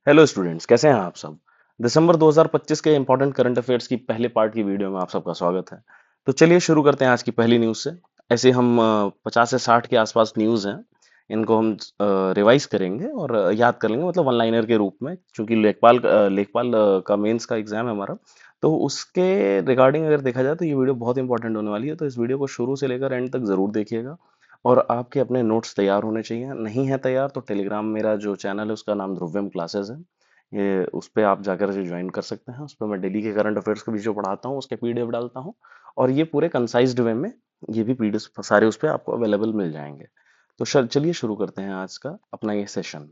Hello students, कैसे हैं आप सब। दिसंबर 2025 के इंपॉर्टेंट करंट अफेयर्स की पहले पार्ट की वीडियो में आप सबका स्वागत है। तो चलिए शुरू करते हैं आज की पहली न्यूज़ से। ऐसे हम 50 से 60 के आसपास न्यूज़ हैं। इनको हम रिवाइज करेंगे और याद कर लेंगे, मतलब वन लाइनर के रूप में, क्योंकि लेखपाल का मेंस का एग्जाम है हमारा। तो उसके रिगार्डिंग अगर देखा जाए तो ये वीडियो बहुत इंपॉर्टेंट होने वाली है, तो इस वीडियो को शुरू से लेकर एंड तक जरूर देखिएगा। और आपके अपने नोट्स तैयार होने चाहिए। नहीं है तैयार तो टेलीग्राम मेरा जो चैनल है उसका नाम ध्रुवम क्लासेस है। ये उस पे आप जाकर के ज्वाइन कर सकते हैं। उस पे मैं डेली के करंट अफेयर्स के भी जो पढ़ाता हूँ उसके पीडीएफ डालता हूँ। और ये पूरे कंसाइज्ड वे में, ये भी पीडीएफ सारे उस पे आपको अवेलेबल मिल जाएंगे। तो चलिए शुरू करते हैं आज का अपना ये सेशन।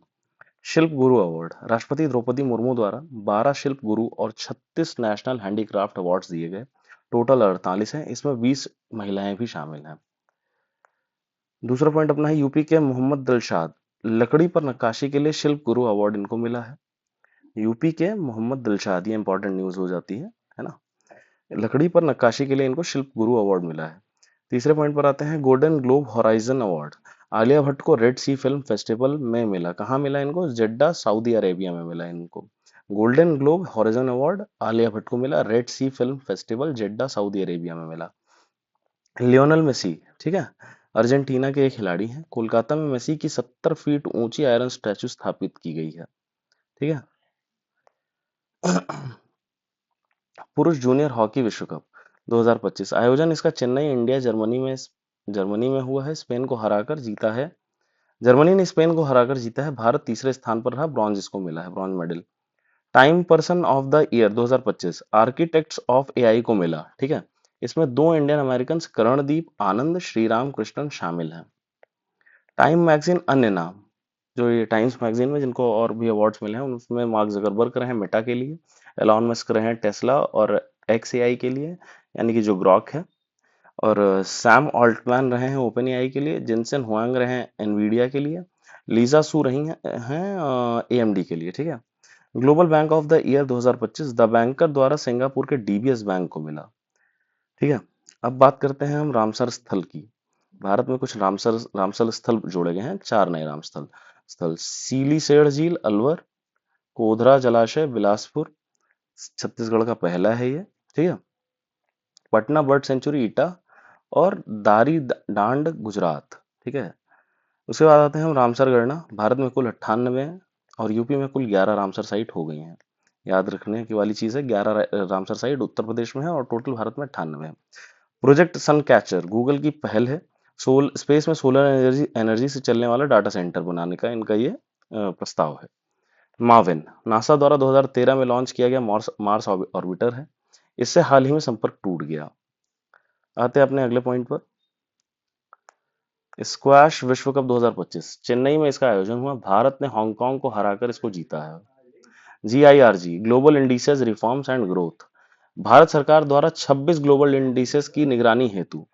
शिल्प गुरु अवार्ड, राष्ट्रपति द्रौपदी मुर्मू द्वारा 12 शिल्प गुरु और 36 नेशनल हैंडीक्राफ्ट अवार्ड्स दिए गए। टोटल 48 हैं, इसमें 20 महिलाएं भी शामिल हैं। दूसरा पॉइंट अपना है यूपी के मोहम्मद दिलशाद, लकड़ी पर नक्काशी के लिए शिल्प गुरु अवार्ड इनको मिला है। यूपी के मोहम्मद दिलशाद, ये इंपॉर्टेंट न्यूज हो जाती है ना। लकड़ी पर नक्काशी के लिए इनको शिल्प गुरु अवार्ड मिला है। तीसरे पॉइंट पर आते हैं, golden globe horizon award Alia Bhatt को रेड सी फिल्म फेस्टिवल में मिला। कहाँ मिला इनको? जेड्डा, सऊदी अरेबिया में मिला इनको। Golden globe horizon award Alia Bhatt को मिला, रेड सी फिल्म फेस्टिवल जेड्डा, सऊदी अरेबिया में मिला। लियोनल मेसी, ठीक है, अर्जेंटीना के एक खिलाड़ी हैं। कोलकाता में मेसी की 70 फीट ऊंची आयरन स्टैचू स्थापित की गई है। ठीक है। पुरुष जूनियर हॉकी विश्व कप 2025 आयोजन इसका चेन्नई, इंडिया, जर्मनी में हुआ है। स्पेन को हराकर जीता है। जर्मनी ने स्पेन को हराकर जीता है। भारत तीसरे स्थान पर रहा, ब्रॉन्ज इसको मिला है, bronze medal. Time person of the year 2025 architects of AI को मिला। ठीक है। इसमें दो इंडियन अमेरिकन करणदीप आनंद, श्रीराम कृष्णन शामिल हैं। टाइम मैगजीन अन्य नाम, जो ये टाइम्स मैगजीन में जिनको और भी अवार्ड्स मिले हैं उसमें मार्क जकरबर्ग रहे मेटा के लिए, एलॉन मस्क रहे टेस्ला और एक्सएआई के लिए, यानी कि जो ग्रॉक है, और सैम ऑल्टमैन रहे हैं ओपन एआई के लिए, जिनसेन हुआंग रहे हैं एनवीडिया के लिए, लीजा सू रही हैं एएमडी के लिए। ठीक है। Global bank of the year 2025 the banker द्वारा सिंगापुर के डीबीएस बैंक को मिला। ठीक है। अब बात करते हैं हम रामसर स्थल की। भारत में कुछ रामसर स्थल जोड़े गए हैं, 4 नए राम स्थल सीलीसेड़ झील अलवर, कोधरा जलाशय बिलासपुर, छत्तीसगढ़ का पहला है ये। ठीक है। पटना बर्ड सेंचुरी ईटा, और दारी डांड गुजरात। ठीक है। उसके बाद आते हैं हम रामसर गणना। भारत में कुल 98 हैं और यूपी में कुल 11 रामसर साइट हो गई हैं। याद रखने की वाली चीज है, 11 रामसर साइट उत्तर प्रदेश में है और टोटल भारत में 98 है। प्रोजेक्ट सन कैचर गूगल की पहल है। स्पेस में सोलर एनर्जी एनर्जी से चलने वाला डाटा सेंटर बनाने का इनका ये प्रस्ताव है। माविन नासा द्वारा 2013 में लॉन्च किया गया मार्स मार्स ऑर्बिटर है। इससे हाल ही में संपर्क टूट गया। आते हैं अपने अगले पॉइंट पर। स्क्वैश विश्व कप 2025 चेन्नई में इसका आयोजन हुआ। भारत ने हांगकांग को हराकर इसको जीता है। GIRG global indices reforms and growth, Bharat सरकार द्वारा 26 ग्लोबल इंडिसेस की निगरानी हेतु,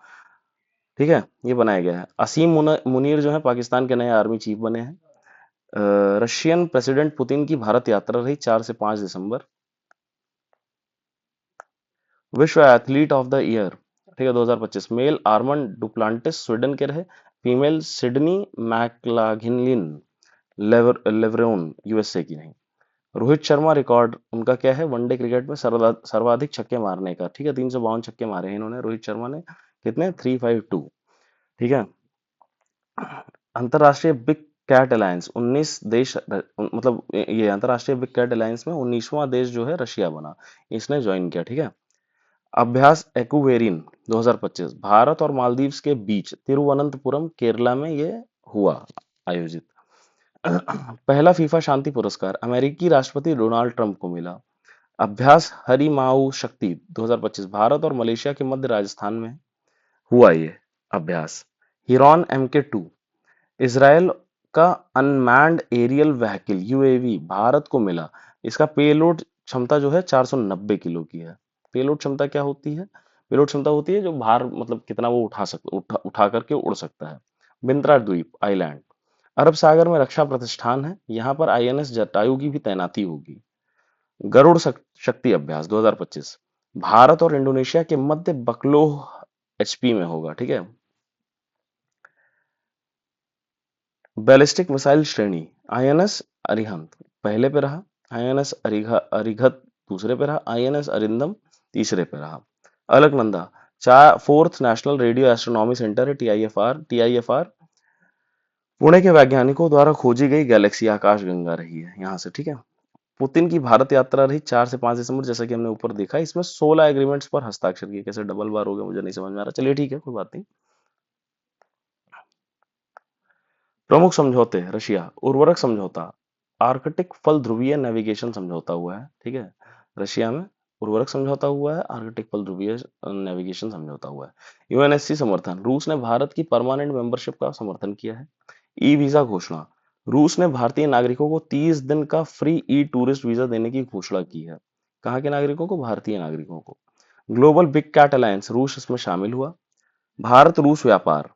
ठीक है, ये बनाया गया है। असीम मुनीर जो है पाकिस्तान के नए आर्मी चीफ बने हैं। रशियन प्रेसिडेंट पुतिन की भारत यात्रा रही 4 से 5 दिसंबर। विश्व एथलीट ऑफ द ईयर, ठीक है, 2025 मेल आर्मन डुप्लांटिस स्वीडन के रहे। फीमेल सिडनी मैकलाघिनलिन लेवरोन यूएसए की नहीं। रोहित शर्मा रिकॉर्ड उनका क्या है वनडे क्रिकेट में सर्वाधिक छक्के मारने का। ठीक है, 352 छक्के मारे हैं इन्होंने, रोहित शर्मा ने। कितने? 352। ठीक है। अंतरराष्ट्रीय बिग कैट अलायंस 19 देश, मतलब ये अंतरराष्ट्रीय बिग कैट अलायंस में 19वां देश जो है रशिया बना, इसने ज्वाइन किया। ठीक है। अभ्यास एक्वेरिन 2025 भारत और मालदीव्स के बीच तिरुवनंतपुरम केरला में ये हुआ आयोजित। पहला फीफा शांति पुरस्कार अमेरिकी राष्ट्रपति डोनाल्ड ट्रंप को मिला। अभ्यास हरिमाऊ शक्ति 2025 भारत और मलेशिया के मध्य राजस्थान में हुआ ये अभ्यास। हिरॉन MK2 इसराइल का unmanned aerial vehicle UAV Bharat को मिला। इसका पेलोड क्षमता जो है 490 किलो की है। पेलोड क्षमता क्या होती है? पेलोड क्षमता होती है जो भार, मतलब कितना वो उठा करके उड़ सकता है। बिंद्रा द्वीप आइलैंड अरब सागर में रक्षा प्रतिष्ठान है। यहाँ पर आईएनएस जटायु की भी तैनाती होगी। गरुड़ शक्ति अभ्यास 2025 भारत और इंडोनेशिया के मध्य बकलोह एचपी में होगा। ठीक है। बैलिस्टिक मिसाइल श्रेणी आईएनएस अरिहंत पहले पे रहा। INS अरिघत दूसरे पे रहा, INS अरिंदम तीसरे पे रहा। अलकनंदा चार fourth national radio astronomy centre है, टीआईएफआर पुणे के वैज्ञानिकों द्वारा खोजी गई गैलेक्सी आकाशगंगा रही है यहाँ से, ठीक है। पुतिन की भारत यात्रा रही 4 से 5 दिसंबर, जैसा कि हमने ऊपर देखा। इसमें 16 एग्रीमेंट्स पर हस्ताक्षर किए। कैसे डबल बार हो गया मुझे नहीं समझ में आ रहा, चलिए ठीक है कोई बात नहीं। प्रमुख समझौते रशिया उर्वरक समझौता, आर्कटिक फल ध्रुवीय नेविगेशन समझौता हुआ है, ठीक है। रशिया में उर्वरक समझौता हुआ है, आर्कटिक फल ध्रुवीय नेविगेशन समझौता हुआ है। यूएनएससी समर्थन, रूस ने भारत की परमानेंट मेंबरशिप का समर्थन किया है। ई वीजा घोषणा, रूस ने भारतीय नागरिकों को 30 दिन का फ्री ई टूरिस्ट वीजा देने की घोषणा की है। कहाँ के नागरिकों को? भारतीय नागरिकों को। ग्लोबल बिग कैट अलायंस, रूस इसमें शामिल हुआ। भारत रूस व्यापार,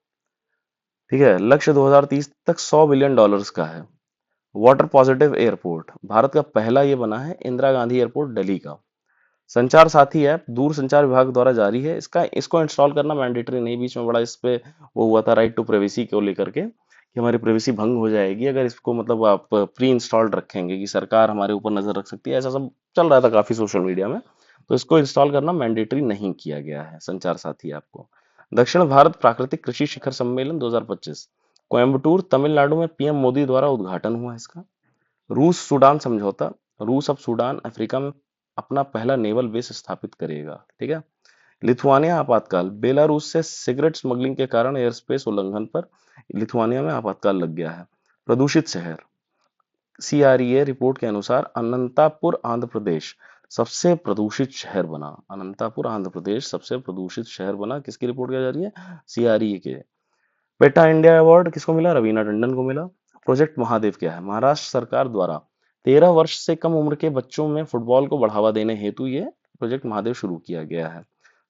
ठीक है, लक्ष्य 2030 तक $100 बिलियन का है। वाटर पॉजिटिव एयरपोर्ट, भारत का पहला ये बना है इंदिरा गांधी एयरपोर्ट दिल्ली का। संचार साथी ऐप दूर संचार विभाग द्वारा जारी है। इसको इंस्टॉल करना मैंडेटरी नहीं, बीच में बड़ा इस पे वो हुआ था राइट टू प्राइवेसी को लेकर के कि हमारी प्राइवेसी भंग हो जाएगी अगर इसको मतलब आप प्री इंस्टॉल्ड रखेंगे, कि सरकार हमारे ऊपर नजर रख सकती है, ऐसा सब चल रहा था काफी सोशल मीडिया में। तो इसको इंस्टॉल करना मैंडेटरी नहीं किया गया है संचार साथी ऐप को। दक्षिण भारत प्राकृतिक कृषि शिखर सम्मेलन 2025 कोयम्बटूर तमिलनाडु में पीएम मोदी द्वारा उद्घाटन हुआ इसका। रूस सूडान समझौता, रूस अब सूडान अफ्रीका में अपना पहला नेवल बेस स्थापित करेगा, ठीक है। लिथुआनिया आपातकाल, बेलारूस से सिगरेट स्मगलिंग के कारण एयर स्पेस उल्लंघन पर लिथुआनिया में आपातकाल लग गया है। प्रदूषित शहर, सीआरईए रिपोर्ट के अनुसार अनंतापुर आंध्र प्रदेश सबसे प्रदूषित शहर बना। अनंतापुर आंध्र प्रदेश सबसे प्रदूषित शहर बना, किसकी रिपोर्ट क्या जा रही है? सीआरईए के। पेटा इंडिया अवार्ड किसको मिला? रवीना टंडन को मिला। प्रोजेक्ट महादेव क्या है? महाराष्ट्र सरकार द्वारा 13 वर्ष से कम उम्र के बच्चों में फुटबॉल को बढ़ावा देने हेतु ये प्रोजेक्ट महादेव शुरू किया गया है।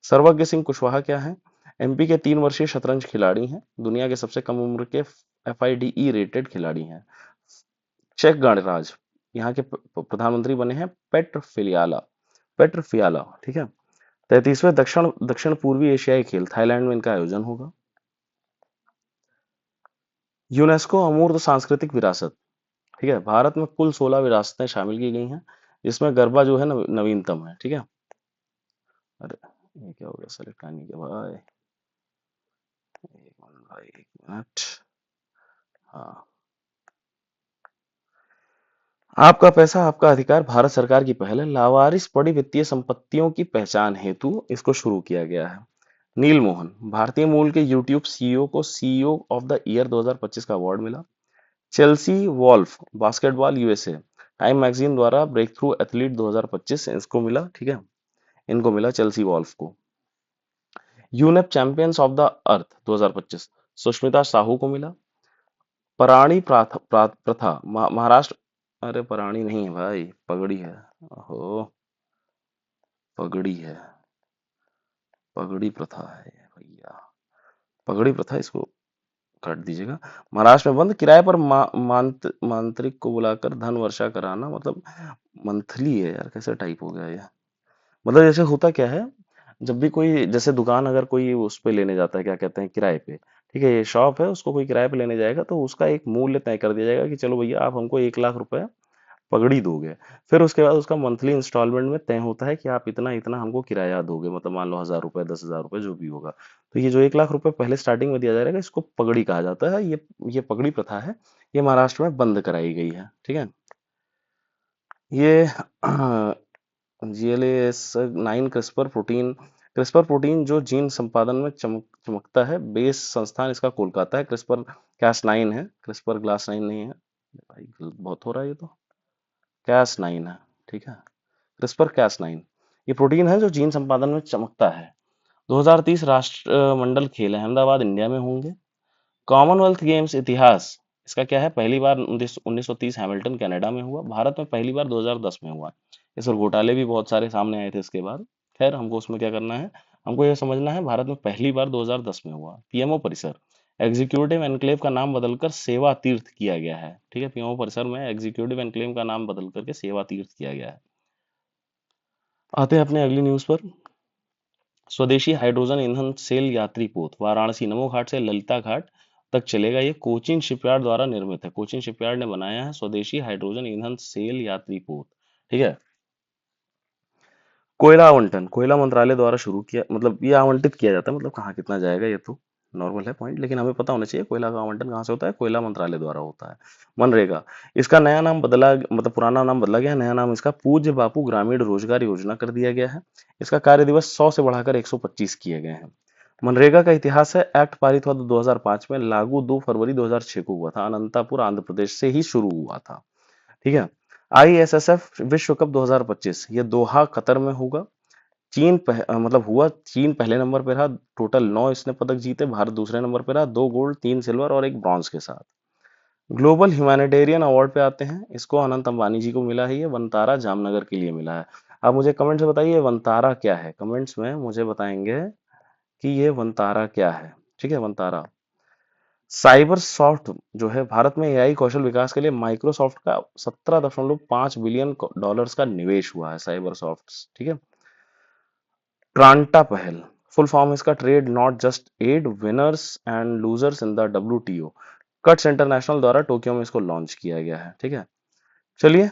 सर्वज्ञ सिंह कुशवाहा क्या है? एमपी के 3 वर्षीय शतरंज खिलाड़ी हैं, दुनिया के सबसे कम उम्र के FIDE रेटेड खिलाड़ी हैं। चेक गणराज्य, यहाँ के प्रधानमंत्री बने हैं पेट्र फियाला, ठीक है। 33वें दक्षिण दक्षिण पूर्वी एशियाई खेल थाईलैंड में इनका आयोजन होगा। यूनेस्को अमूर्त सांस्कृतिक विरासत, ठीक है, भारत में कुल 16 विरासतें शामिल की गई हैं, जिसमें गरबा जो है नवीनतम है, ठीक है। अरे ये क्या हो गया, सेलेक्ट आने के भाई, एक मिनट भाई, एक मिनट। हाँ, आपका पैसा आपका अधिकार भारत सरकार की पहल है। लावारिस पड़ी वित्तीय संपत्तियों की पहचान हेतु इसको शुरू किया गया है। नील मोहन, भारतीय मूल के यूट्यूब सीईओ को सीईओ ऑफ द ईयर 2025 का अवार्ड मिला। Chelsea Wolfe basketball USA Time magazine द्वारा ब्रेक थ्रू एथलीट 2025 इसको मिला, ठीक है, इनको मिला चेल्सी वॉल्फ को। UNEP champions of the earth 2025 Sushmita Sahu को मिला। पराणी प्रथा महाराष्ट्र, अरे पराणी नहीं है भाई, पगड़ी है। ओहो, पगड़ी है, पगड़ी प्रथा है भैया, पगड़ी प्रथा, इसको काट दीजिएगा। महाराष्ट्र में बंद, किराए पर मांत्रिक को बुलाकर धन वर्षा कराना, मतलब मंथली है यार, कैसे टाइप हो गया ये। मतलब जैसे होता क्या है, जब भी कोई जैसे दुकान अगर कोई उस पे लेने जाता है, क्या कहते हैं, किराए पे, ठीक है, ये शॉप है, उसको कोई किराए पे लेने जाएगा तो उसका एक मूल्य तय कर दिया जाएगा कि चलो भैया आप हमको 1 लाख रुपए पगड़ी दोगे। फिर उसके बाद उसका मंथली इंस्टॉलमेंट में तय होता है कि आप इतना इतना हमको किराया दोगे, मतलब मान लो 1000 रुपए 10,000 रुपए जो भी होगा। तो ये जो 1 लाख रुपए पहले स्टार्टिंग में दिया जाएगा, इसको पगड़ी कहा जाता है। ये पगड़ी प्रथा है, ये महाराष्ट्र में बंद कराई गई है, ठीक है। ये GLAS9 क्रिस्पर प्रोटीन जो जीन संपादन में चमकता है, बेस संस्थान इसका कोलकाता है। क्रिस्पर Cas9 है, क्रिस्पर ग्लास 9 नहीं है भाई, बहुत हो रहा है ये तो। Cas9 है, ठीक है, क्रिस्पर Cas9। ये प्रोटीन है जो जीन संपादन में चमकता है। 2030 राष्ट्रमंडल खेल अहमदाबाद इंडिया में होंगे। कॉमनवेल्थ गेम्स इतिहास, इसका क्या है? पहली बार 1930 हैमिल्टन कनाडा में हुआ। भारत में पहली बार 2010 में हुआ। इस पर घोटाले भी बहुत सारे सामने आए थे इसके बाद। खैर हमको उसमें क्या करना है, हमको यह समझना है भारत में पहली बार 2010 में हुआ। पीएमओ परिसर, एग्जीक्यूटिव एनक्लेव का नाम बदलकर सेवा तीर्थ किया गया है, ठीक है। पीएमओ परिसर में एग्जीक्यूटिव एनक्लेव का नाम बदल करके सेवा तीर्थ किया गया है। आते हैं अपने अगली न्यूज पर। स्वदेशी हाइड्रोजन ईंधन सेल यात्री पोत वाराणसी नमो घाट से ललिता घाट तक चलेगा। ये कोचिन शिपयार्ड द्वारा निर्मित है। कोचिन शिपयार्ड ने बनाया है स्वदेशी हाइड्रोजन ईंधन सेल यात्री पोत। ठीक है। कोयला आवंटन कोयला मंत्रालय द्वारा शुरू किया, मतलब ये आवंटित किया जाता है, मतलब कहाँ कितना जाएगा ये तो नॉर्मल है पॉइंट, लेकिन हमें पता होना चाहिए कोयला का आवंटन कहाँ से होता है। कोयला मंत्रालय द्वारा होता है। मनरेगा, इसका नया नाम बदला, मतलब पुराना नाम बदला गया, नया नाम इसका पूज्य बापू ग्रामीण रोजगार योजना कर दिया गया है। इसका कार्य दिवस 100 से बढ़ाकर 125 किए गए हैं। मनरेगा का इतिहास है, एक्ट पारित हुआ 2005 में, लागू 2 फरवरी 2006 को हुआ था। अनंतपुर आंध्र प्रदेश से ही शुरू हुआ था। ठीक है। आईएसएसएफ विश्व कप 2025 ये दोहा कतर में होगा। मतलब हुआ, चीन पहले नंबर पे रहा, टोटल 9 इसने पदक जीते। भारत दूसरे नंबर पे रहा, 2 गोल्ड 3 सिल्वर और 1 ब्रॉन्ज के साथ। ग्लोबल ह्यूमैनिटेरियन अवार्ड पे आते हैं, इसको अनंत अंबानी जी को मिला है। ये वनतारा जामनगर के लिए मिला है। आप मुझे कमेंट से बताइए वनतारा क्या है, कमेंट्स में मुझे बताएंगे कि ये वनतारा क्या है। ठीक है, वनतारा। साइबर सॉफ्ट जो है, भारत में एआई कौशल विकास के लिए माइक्रोसॉफ्ट का 17.5 बिलियन डॉलर्स का निवेश हुआ है, साइबर सॉफ्ट। ठीक है। ट्रांटा पहल, फुल फॉर्म इसका trade not just aid winners and losers in the WTO. CUTS International द्वारा टोक्यो में इसको लॉन्च किया गया है। ठीक है। चलिए,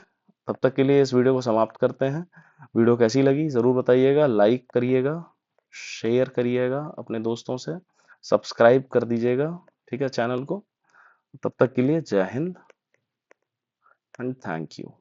तब तक के लिए इस वीडियो को समाप्त करते हैं। वीडियो कैसी लगी जरूर बताइएगा, लाइक करिएगा, शेयर करिएगा अपने दोस्तों से, सब्सक्राइब कर दीजिएगा। ठीक है, चैनल को। तब तक के लिए जय हिंद एंड थैंक यू।